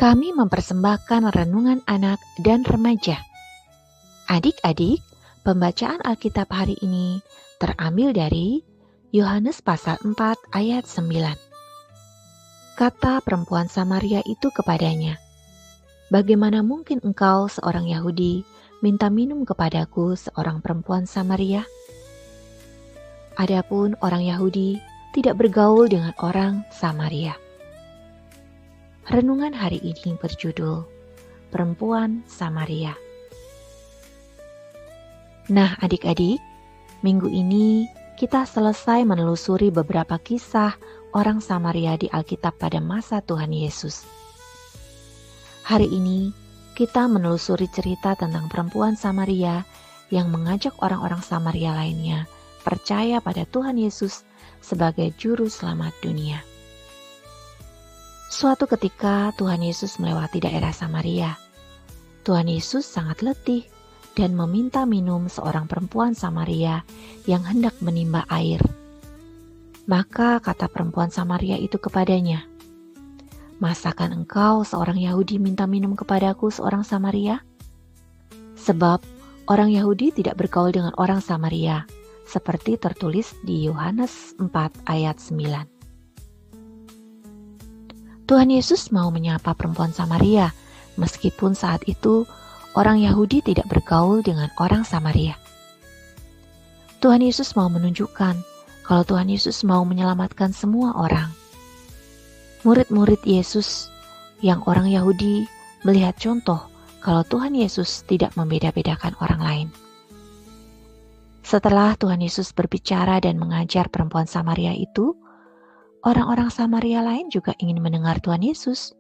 Kami mempersembahkan renungan anak dan remaja. Adik-adik, pembacaan Alkitab hari ini terambil dari Yohanes pasal 4 ayat 9. Kata perempuan Samaria itu kepadanya, "Bagaimana mungkin engkau seorang Yahudi minta minum kepadaku seorang perempuan Samaria?" Adapun orang Yahudi tidak bergaul dengan orang Samaria. Renungan hari ini berjudul Perempuan Samaria. Nah, adik-adik, minggu ini kita selesai menelusuri beberapa kisah orang Samaria di Alkitab pada masa Tuhan Yesus. Hari ini kita menelusuri cerita tentang perempuan Samaria yang mengajak orang-orang Samaria lainnya percaya pada Tuhan Yesus sebagai juru selamat dunia. Suatu ketika Tuhan Yesus melewati daerah Samaria. Tuhan Yesus sangat letih dan meminta minum seorang perempuan Samaria yang hendak menimba air. Maka kata perempuan Samaria itu kepadanya, "Masakan engkau seorang Yahudi minta minum kepadaku seorang Samaria? Sebab orang Yahudi tidak bergaul dengan orang Samaria, seperti tertulis di Yohanes 4 ayat 9. Tuhan Yesus mau menyapa perempuan Samaria, meskipun saat itu orang Yahudi tidak bergaul dengan orang Samaria. Tuhan Yesus mau menunjukkan kalau Tuhan Yesus mau menyelamatkan semua orang. Murid-murid Yesus yang orang Yahudi melihat contoh kalau Tuhan Yesus tidak membeda-bedakan orang lain. Setelah Tuhan Yesus berbicara dan mengajar perempuan Samaria itu, orang-orang Samaria lain juga ingin mendengar Tuhan Yesus.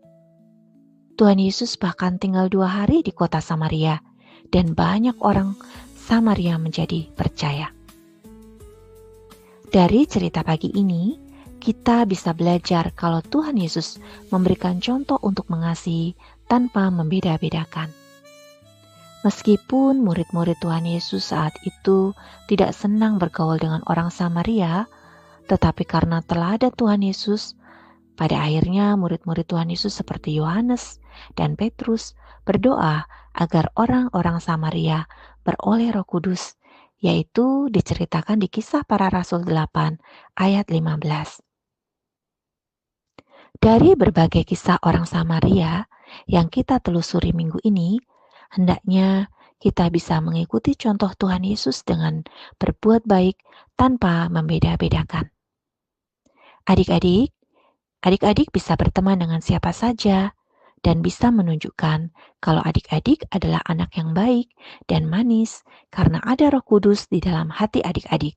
Tuhan Yesus bahkan tinggal 2 hari di kota Samaria, dan banyak orang Samaria menjadi percaya. Dari cerita pagi ini, kita bisa belajar kalau Tuhan Yesus memberikan contoh untuk mengasihi tanpa membeda-bedakan. Meskipun murid-murid Tuhan Yesus saat itu tidak senang bergaul dengan orang Samaria, tetapi karena teladan Tuhan Yesus, pada akhirnya murid-murid Tuhan Yesus seperti Yohanes dan Petrus berdoa agar orang-orang Samaria beroleh Roh Kudus, yaitu diceritakan di Kisah Para Rasul 8 ayat 15. Dari berbagai kisah orang Samaria yang kita telusuri minggu ini, hendaknya kita bisa mengikuti contoh Tuhan Yesus dengan berbuat baik tanpa membeda-bedakan. Adik-adik bisa berteman dengan siapa saja dan bisa menunjukkan kalau adik-adik adalah anak yang baik dan manis karena ada Roh Kudus di dalam hati adik-adik.